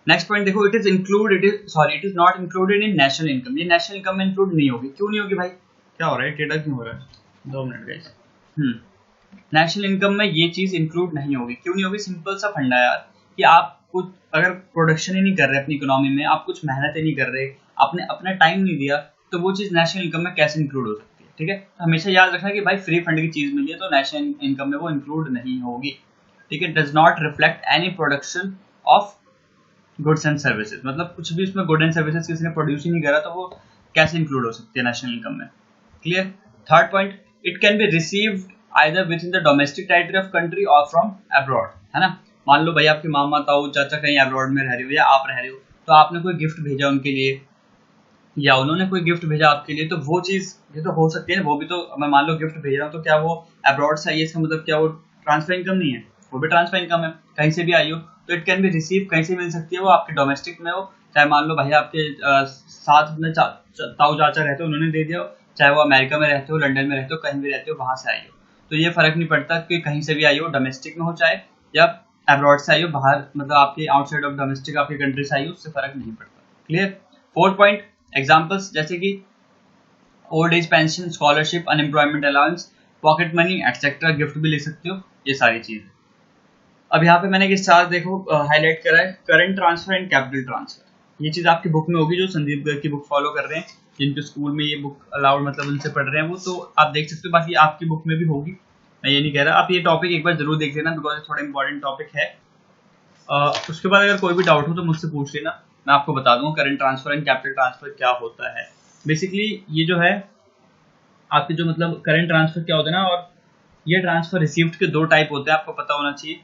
नेक्स्ट पॉइंट देखो, it is not included in national income, ये नेशनल इनकम में इंक्लूड नहीं होगी। क्यों नहीं होगी भाई, क्या हो रहा है, टेढ़ा क्यों हो रहा है, 2 मिनट गाइस। नेशनल इनकम में ये चीज इंक्लूड नहीं होगी। क्यों नहीं होगी, सिंपल सा फंडा यार, कि आप कुछ अगर प्रोडक्शन ही नहीं कर रहे अपनी इकोनॉमी में, आप कुछ मेहनत ही नहीं कर रहे, आपने अपना टाइम नहीं दिया, तो वो चीज नेशनल इनकम में कैसे इंक्लूड हो सकती है, ठीक है। तो हमेशा याद रखना कि भाई फ्री फंड की चीज मिली है तो नेशनल इनकम में वो इंक्लूड नहीं होगी, ठीक है। Does not reflect any production of goods and services, मतलब कुछ भी उसमें गुड एंड सर्विसेज किसी ने प्रोड्यूस ही नहीं करा, तो वो कैसे इंक्लूड हो सकती है नेशनल इनकम में, clear. Third point, it can be received either with in the domestic territory of country और फ्रॉम अब्रॉड, है ना। मान लो भाई आपके मामा ताऊ चाचा कहीं अब्रॉड में रह रहे हो या आप रह रहे हो, तो आपने कोई गिफ्ट भेजा उनके लिए या उन्होंने कोई गिफ्ट भेजा आपके लिए, तो वो चीज ये तो हो सकती है ना, वो भी तो, मैं मान लो गिफ्ट भेज रहा हूँ तो क्या वो अब्रॉड से आई है, इसका मतलब क्या वो ट्रांसफर इनकम नहीं है, वो भी ट्रांसफर इनकम है, कहीं से भी आई हो तो इट कैन बी रिसीव, कहीं से मिल सकती है वो, आपके डोमेस्टिक में हो, चाहे मान लो भाई आपके साथ में ताऊ चाचा रहते हो उन्होंने दे दिया, चाहे वो अमेरिका में रहते हो, लंदन में रहते हो, कहीं भी रहते हो, वहां से आई हो, तो ये फर्क नहीं पड़ता कि कहीं से भी आई हो, डोमेस्टिक में हो चाहे या अब्रॉड से आई हो, बाहर मतलब आपके आउटसाइड ऑफ डोमेस्टिक आपकी कंट्री से आई हो, उससे फर्क नहीं पड़ता, क्लियर। फोर्थ पॉइंट, एग्जाम्पल्स जैसे कि old age pension, scholarship, unemployment allowance, pocket money etcetera, gift भी ले सकते हो, ये सारी चीजें। अब यहाँ पे मैंने एक चार्ट देखो हाईलाइट करा है, current transfer and capital transfer, ये चीज आपकी बुक में होगी, जो संदीप गर्ग की बुक फॉलो कर रहे हैं, जिनके स्कूल में ये बुक अलाउड मतलब उनसे पढ़ रहे हैं वो, तो आप देख सकते हो, बाकी आपकी बुक में भी होगी, मैं ये नहीं कह रहा, आप ये टॉपिक एक बार जरूर देख लेना, बिकॉज थोड़ा इंपॉर्टेंट टॉपिक है। उसके बाद अगर कोई भी डाउट हो तो मुझसे पूछ लेना, मैं आपको बता दूंगा current transfer and capital transfer क्या होता है। बेसिकली ये जो है आपके जो मतलब करंट ट्रांसफर क्या होता है ना, और ये ट्रांसफर रिसीव्ड के 2 टाइप होते हैं, आपको पता होना चाहिए।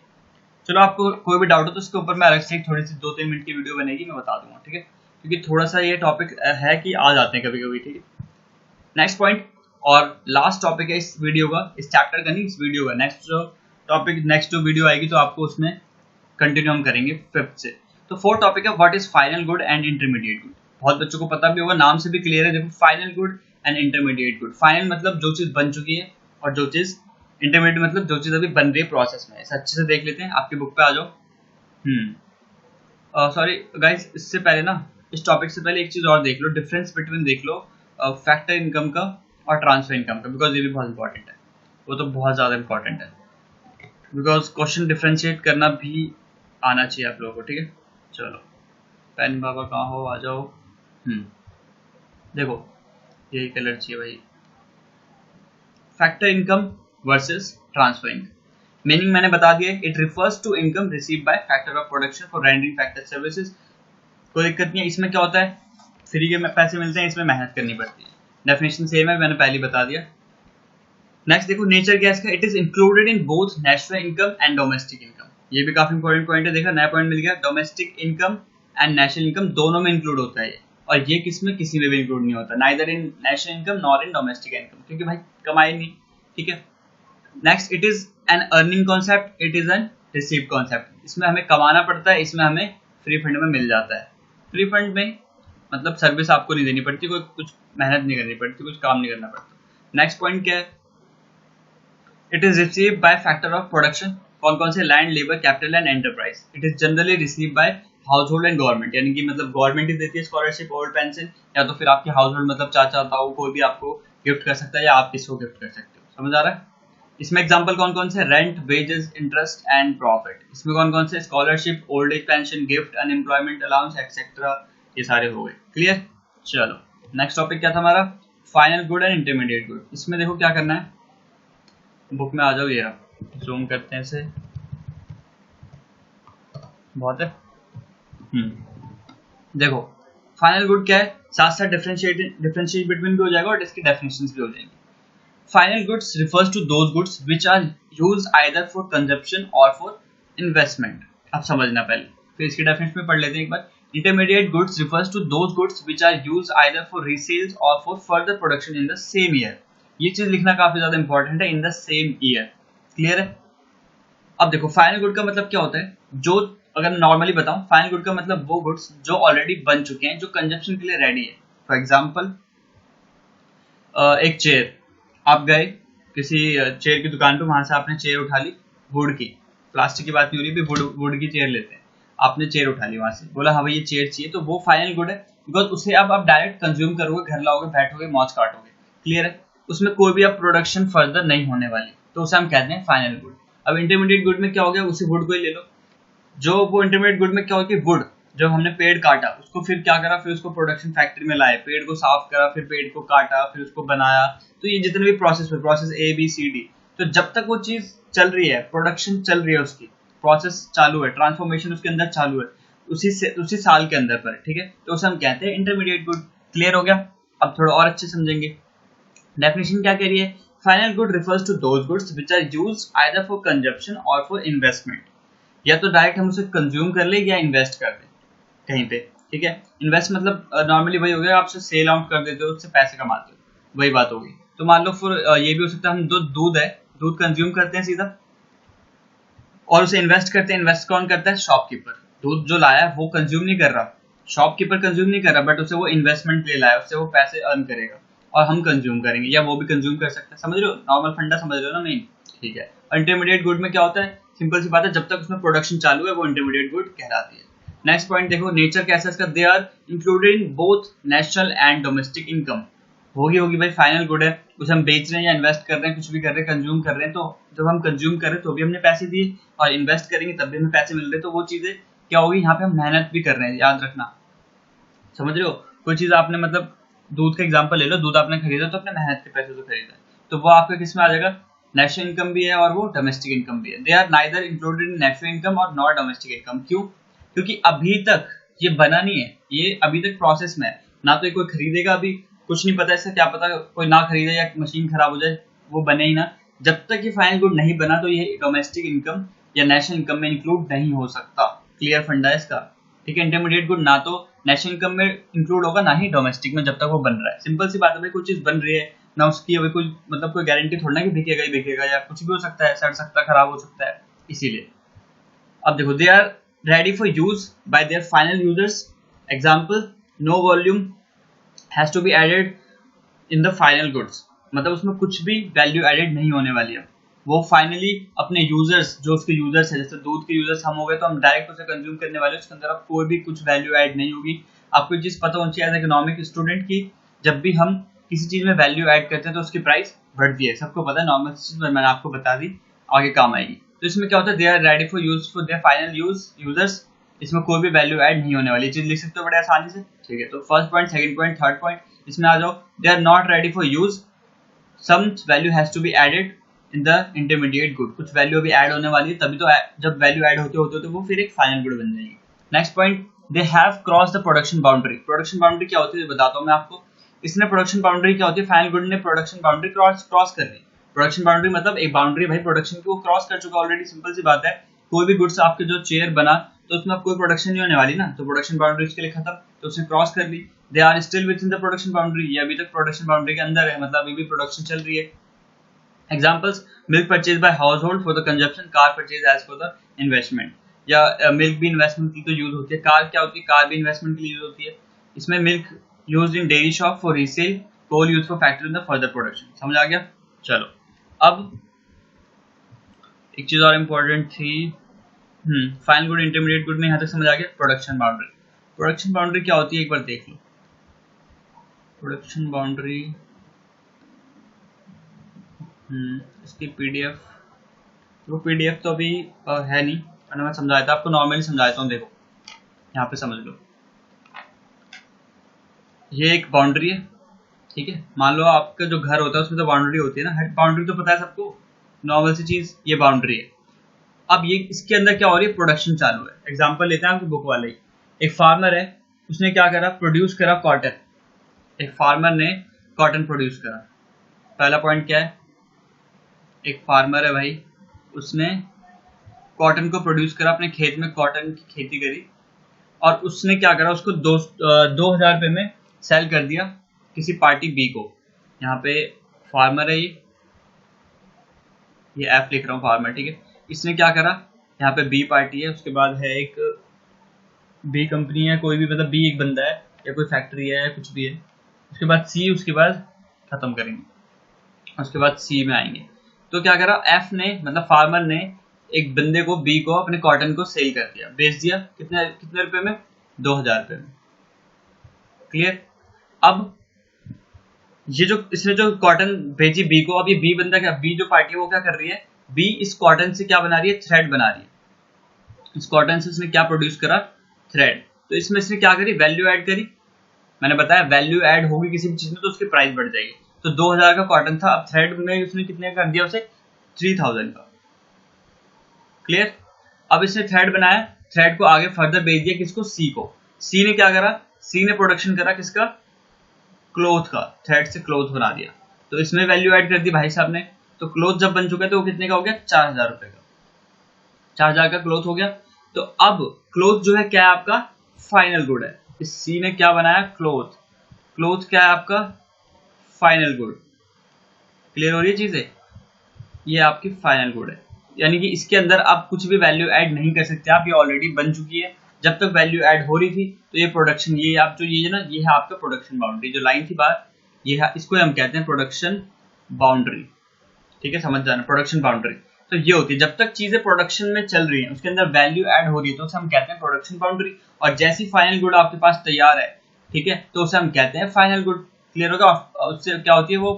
चलो आपको कोई भी डाउट हो तो उसके ऊपर मैं अलग से थोड़ी सी 2-3 मिनट की वीडियो बनेगी, मैं बता दूंगा, ठीक है, क्योंकि थोड़ा सा ये टॉपिक है कि आ जाते हैं कभी कभी, ठीक है। नेक्स्ट पॉइंट और लास्ट टॉपिक है इस वीडियो का, इस चैप्टर का नहीं, इस वीडियो का। नेक्स्ट जो टॉपिक, नेक्स्ट जो वीडियो आएगी तो आपको उसमें कंटिन्यू हम करेंगे 5th से। तो 4th टॉपिक है what is final good and intermediate good. बहुत बच्चों को पता भी होगा, नाम से भी क्लियर है, देखो final good and intermediate good. Final मतलब जो चीज बन चुकी है, और जो चीज इंटरमीडिएट मतलब जो चीज अभी बन रही है प्रोसेस में। इसे अच्छे से देख लेते हैं, आपकी बुक पे आ जाओ। सॉरी गाइस, इससे पहले ना, इस टॉपिक से पहले एक चीज और देख लो, डिफरेंस बिटवीन देख लो फैक्टर इनकम का और ट्रांसफर इनकम का, बिकॉज ये भी बहुत इंपॉर्टेंट है, वो तो बहुत ज्यादा इंपॉर्टेंट है, बिकॉज क्वेश्चन डिफरेंशिएट करना भी आना चाहिए आप लोगों को, ठीक है। चलो पेन बाबा कहाँ हो, आ जाओ। देखो यही कलर चाहिए भाई। Factor income versus transfer income, meaning मैंने बता दिया, it refers to income receive by factor of production for rendering factor services. कोई दिक्कत नहीं है, इसमें क्या होता है, फ्री के पैसे मिलते हैं, इसमें मेहनत करनी पड़ती है, डेफिनेशन सेम है, मैंने पहले बता दिया। नेक्स्ट देखो नेचर क्या है इसका, it is included in both national income and domestic income, ये भी काफी इंपॉर्टेंट पॉइंट है, देखा नया पॉइंट मिल गया, domestic income and national income दोनों में इंक्लूड होता है, और ये किसमें, किसी में भी इंक्लूड नहीं होता, neither in national income nor in domestic income, क्योंकि भाई कमाई नहीं, ठीक है। Next, it is N earning concept, it is N receive concept, इसमें हमें कमाना पड़ता है, इसमें हमें फ्री फंड में मिल जाता है। फ्री फंड में मतलब सर्विस आपको नहीं देनी पड़ती, कोई कुछ मेहनत नहीं करनी पड़ती, कुछ काम नहीं करना पड़ता। नेक्स्ट पॉइंट क्या है, it is receive by factor of production, कौन कौन से, land, labour, capital and enterprise. It is generally receive by house hold and government, यानी कि मतलब गवर्नमेंट ही देती है स्कॉलरशिप, ओल्ड पेंशन, या तो फिर आपके हाउस होल्ड मतलब चाचा ताऊ कोई भी आपको गिफ्ट कर सकता है, या आप किसी को गिफ्ट कर सकते हो, समझ आ रहा है। इसमें एग्जांपल कौन कौन से, rent, wages, interest and profit. इसमें कौन कौन से, scholarship, old age pension, gift, unemployment allowance etcetera, ये सारे हो गए, क्लियर। चलो नेक्स्ट टॉपिक क्या था हमारा, final good and intermediate good. इसमें देखो क्या करना है, बुक में आ जाओ, ये जूम करते हैं इसे, बहुत है। देखो फाइनल गुड क्या है, साथ साथ डिफरेंशिएट बिटवीन भी हो जाएगा और इसकी डेफिनेशंस भी हो जाएंगी। Final goods refers to those goods which are used either for consumption और फॉर इन्वेस्टमेंट। अब समझना पहले, फिर इसके डेफिनेशन में पढ़ लेते हैं एक बार। Intermediate goods refers to those goods which are used either for resales और for further production in the same year. ये चीज लिखना काफी ज्यादा इंपॉर्टेंट है, in the same year. Clear है? अब देखो फाइनल गुड का मतलब क्या होता है, जो अगर नॉर्मली बताऊं, फाइनल गुड का मतलब वो गुड्स जो ऑलरेडी बन चुके हैं, जो कंजप्शन के लिए रेडी है। फॉर एग्जाम्पल एक चेयर, आप गए किसी चेयर की दुकान पे, वहां से आपने चेयर उठा ली, वुड की, प्लास्टिक की बात नहीं हो रही, वुड की चेयर लेते हैं। आपने चेयर उठा ली, वहां से बोला हाँ भाई ये चेयर चाहिए, तो वो फाइनल गुड है, बिकॉज उसे अब आप डायरेक्ट कंज्यूम करोगे, घर लाओगे, बैठोगे, मौज काटोगे। क्लियर है? उसमें कोई भी अब प्रोडक्शन फर्दर नहीं होने वाली, तो उसे हम कहते हैं फाइनल गुड। अब इंटरमीडिएट गुड में क्या हो गया, उसी वुड को ही ले लो। जो वो इंटरमीडिएट गुड में क्या हो गया, वुड जब हमने पेड़ काटा, उसको फिर क्या करा, फिर उसको प्रोडक्शन फैक्ट्री में लाए, पेड़ को साफ करा, फिर पेड़ को काटा, फिर उसको बनाया। तो ये जितने भी प्रोसेस हुए, process A B C D, तो जब तक वो चीज चल रही है, प्रोडक्शन चल रही है, उसकी प्रोसेस चालू है, ट्रांसफॉर्मेशन उसके अंदर चालू है, उसी साल के अंदर पर, ठीक है, तो उसे हम कहते हैं इंटरमीडिएट गुड। क्लियर हो गया? अब थोड़ा और अच्छे समझेंगे। डेफिनेशन क्या कह रही है, final good refers to those goods which are used either for consumption और फॉर इन्वेस्टमेंट। या तो डायरेक्ट हम उसे कंज्यूम कर ले या इन्वेस्ट कर दें कहीं पे, ठीक है। इन्वेस्ट मतलब नॉर्मली वही हो गया, आप उसे सेल आउट कर देते हो, उससे पैसे कमाते हो, वही बात होगी। तो मान लो फिर ये भी हो सकता है, हम दूध है, दूध कंज्यूम करते हैं सीधा और उसे इन्वेस्ट करते हैं। इन्वेस्ट कौन करता है? शॉपकीपर। दूध जो लाया है वो कंज्यूम नहीं कर रहा, शॉपकीपर कंज्यूम नहीं कर रहा, बट उसे वो इन्वेस्टमेंट ले लाया, उससे वो पैसे अर्न करेगा और हम कंज्यूम करेंगे, या वो भी कंज्यूम कर सकता है। समझ रहे हो? नॉर्मल फंडा समझ रहे हो ना मेन? ठीक है। इंटरमीडिएट गुड में क्या होता है, सिंपल सी बात है, जब तक उसमें प्रोडक्शन चालू है वो इंटरमीडिएट गुड कहलाती है। नेक्स्ट पॉइंट देखो, नेचर कैसा है इसका, they are included in both national and domestic income. होगी भाई, फाइनल गुड है, उसे हम बेच रहे हैं या इन्वेस्ट कर रहे हैं, कुछ भी कर रहे हैं, कंज्यूम कर रहे हैं, तो जब हम कंज्यूम कर रहे हैं तो भी हमने पैसे दिए, और इन्वेस्ट करेंगे तब भी हमें पैसे मिल रहे हैं, तो वो चीजें क्या होगी, यहाँ पे हम मेहनत भी कर रहे हैं, याद रखना। समझ रहे हो? कोई चीज आपने मतलब दूध का एग्जांपल ले लो, दूध आपने खरीदा तो अपने मेहनत के पैसे से खरीदा, तो वो आपका किस में आ जाएगा, नेशनल इनकम भी है और वो डोमेस्टिक इनकम भी है। They are neither included in national income और नॉट डोमेस्टिक इनकम। क्यों? क्योंकि अभी तक ये बना नहीं है, ये अभी तक प्रोसेस में है, ना तो कोई खरीदेगा, अभी कुछ नहीं पता इसका, क्या पता कोई ना खरीदे या मशीन खराब हो जाए, वो बने ही ना। जब तक ये फाइनल गुड नहीं बना तो ये डोमेस्टिक इनकम या नेशनल इनकम में इंक्लूड नहीं हो सकता। क्लियर फंडा है इसका, ठीक है। इंटरमीडिएट गुड ना तो नेशनल इनकम में इंक्लूड होगा, ना ही डोमेस्टिक में, जब तक वो बन रहा है। सिंपल सी बात है भाई, कोई चीज बन रही है ना, उसकी अभी कोई मतलब कोई गारंटी थोड़ी ना कि बिकेगा ही बिकेगा, या कुछ भी हो सकता है, सड़ सकता है, खराब हो सकता है, इसीलिए। अब देखो, they are ready for use by their final users. Example, no volume has to be added in the final goods, मतलब उसमें कुछ भी वैल्यू एडेड नहीं होने वाली है। वो फाइनली अपने यूजर्स, जो उसके यूजर्स है, जैसे दूध के यूजर्स हम हो गए, तो हम डायरेक्ट उसे कंज्यूम करने वाले, उसके अंदर अब कोई भी कुछ वैल्यू ऐड नहीं होगी। आपको ये चीज पता होनी चाहिए एज इकोनॉमिक स्टूडेंट की, जब भी हम किसी चीज में वैल्यू ऐड करते हैं तो उसकी प्राइस बढ़ती है, सबको पता है, नॉर्मल चीज मैंने आपको बता दी, आगे काम आएगी। तो इसमें क्या होता है, they are ready for use for their final users, इसमें कोई भी वैल्यू ऐड नहीं होने वाली, चीज लिख सकते हो बड़े आसानी से, ठीक है। तो first point, second point, third point, इसमें आ जाओ, they are not ready for use, some value has to be added in the intermediate good, कुछ वैल्यू अभी ऐड होने वाली है, तभी तो जब वैल्यू ऐड होते होते वो फिर एक फाइनल गुड बन जाएगी। Next point, they have cross the production boundary. Production boundary क्या होती है बताता हूँ मैं आपको। इसने प्रोडक्शन बाउंड्री क्या होती है, फाइनल गुड ने प्रोडक्शन बाउंड्री क्रॉस कर ली। प्रोडक्शन बाउंड्री मतलब एक बाउंड्री भाई प्रोडक्शन की, वो क्रॉस कर चुका ऑलरेडी, सिंपल सी बात है। कोई भी गुड्स आपके जो चेयर बना तो उसमें कोई प्रोडक्शन नहीं होने वाली ना, तो प्रोडक्शन बाउंड्री उसके लिए खत्म, तो उसने क्रॉस कर ली। They are still within the production boundary, ये अभी तक प्रोडक्शन बाउंड्री के अंदर है, मतलब अभी भी प्रोडक्शन चल रही है। Examples, milk purchased by household for the consumption, car purchased as for the investment। या मिल्क भी इन्वेस्टमेंट की तो यूज होती है, कार क्या होती है, कार भी इन्वेस्टमेंट के लिए यूज होती है। इसमें milk used in dairy shop for resale, coal use for factory in the further production. समझ आ गया? चलो, अब एक चीज और इम्पोर्टेंट थी, फाइनल गुड, इंटरमीडिएट गुड में यहाँ तक समझ आ गया। प्रोडक्शन बाउंड्री, प्रोडक्शन बाउंड्री क्या होती है एक बार देख लो। प्रोडक्शन बाउंड्री इसकी पीडीएफ, वो पीडीएफ तो अभी है नहीं, मैं समझाया था आपको, नॉर्मली समझाता हूँ। देखो यहाँ पे समझ लो, ये एक बाउंड्री है, ठीक है। मान लो आपका जो घर होता है उसमें तो बाउंड्री होती है ना, बाउंड्री तो पता है सबको, नॉर्मल सी चीज, ये बाउंड्री है। अब ये इसके अंदर क्या हो रही है, प्रोडक्शन चालू है। एग्जाम्पल लेते हैं आपकी बुक वाले ही, एक फार्मर है, उसने क्या करा, प्रोड्यूस करा कॉटन। एक फार्मर ने कॉटन प्रोड्यूस करा। पहला पॉइंट क्या है, एक फार्मर है भाई, उसने कॉटन को प्रोड्यूस करा, अपने खेत में कॉटन की खेती करी और उसने क्या करा, उसको 2000 रुपये में सेल कर दिया किसी पार्टी बी को। यहाँ पे फार्मर है, ये एफ लिख रहा हूँ फार्मर, ठीक है। इसने क्या करा, यहाँ पे बी पार्टी है, उसके बाद है एक बी कंपनी है, कोई भी मतलब बी एक बंदा है या कोई फैक्ट्री है या कुछ भी है, उसके बाद सी, उसके बाद खत्म करेंगे, उसके बाद सी में आएंगे। तो क्या करा, एफ ने मतलब फार्मर ने एक बंदे को बी को अपने कॉटन को सेल कर दिया, बेच दिया, कितने कितने रुपए में, 2000 रुपये में। क्लियर। अब ये जो इसने जो कॉटन भेजी बी को, अब ये बी बंदा क्या, बी जो पार्टी है वो क्या कर रही है, बी इस कॉटन से क्या बना रही है, थ्रेड बना रही है। इस कॉटन से इसने क्या प्रोड्यूस करा, थ्रेड। तो इसमें इसने क्या करी, वैल्यू ऐड करी। मैंने बताया वैल्यू ऐड होगी किसी भी चीज में तो उसकी प्राइस बढ़ जाएगी। तो 2000 का कॉटन था, अब थ्रेड में उसने कितने कर दिया उसे, 3000 का। क्लियर। अब इसने थ्रेड बनाया, थ्रेड को आगे फर्दर भेज दिया किसको, सी को। सी ने क्या करा, सी ने प्रोडक्शन करा किसका, क्लोथ का, थ्रेड से क्लोथ बना दिया। तो इसमें वैल्यू ऐड कर दी भाई साहब ने। तो क्लोथ जब बन चुका है तो वो कितने का हो गया, 4000 रुपए का, 4000 का क्लोथ हो गया। तो अब क्लोथ जो है क्या है आपका, फाइनल गुड है। इस सी ने क्या बनाया, क्लोथ। क्लोथ क्या है आपका, फाइनल गुड। क्लियर हो रही है चीजें, ये आपकी फाइनल गुड है, यानी कि इसके अंदर आप कुछ भी वैल्यू ऐड नहीं कर सकते आप, ये ऑलरेडी बन चुकी है। जब तक वैल्यू ऐड हो रही थी तो ये प्रोडक्शन, ये आप जो ये ना, ये है आपका प्रोडक्शन बाउंड्री, जो लाइन थी बाहर, ये है, इसको हम कहते हैं प्रोडक्शन बाउंड्री। ठीक है, समझ जाना, प्रोडक्शन बाउंड्री। तो ये होती है जब तक चीजें प्रोडक्शन में चल रही हैं, उसके अंदर वैल्यू ऐड हो रही है तो उसे हम कहते हैं प्रोडक्शन बाउंड्री। और जैसी फाइनल गुड आपके पास तैयार है, ठीक है, तो उसे हम कहते हैं फाइनल गुड। क्लियर होगा। उससे क्या होती है वो,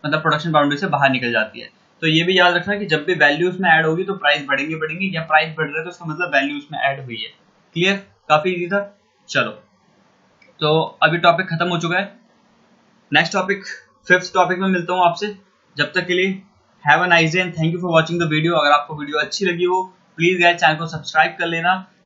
मतलब प्रोडक्शन बाउंड्री से बाहर निकल जाती है। तो ये भी याद रखना कि जब भी वैल्यू उसमें ऐड होगी तो प्राइस बढ़ेंगे, या प्राइस बढ़ रहा है तो उसका मतलब वैल्यू उसमें ऐड हुई है। क्लियर, काफी इजी था। चलो, तो अभी टॉपिक खत्म हो चुका है। नेक्स्ट टॉपिक, 5th टॉपिक में मिलता हूँ आपसे। जब तक के लिए have a nice day and thank you for watching the video. अगर आपको वीडियो अच्छी लगी हो प्लीज गाइस चैनल को सब्सक्राइब कर लेना।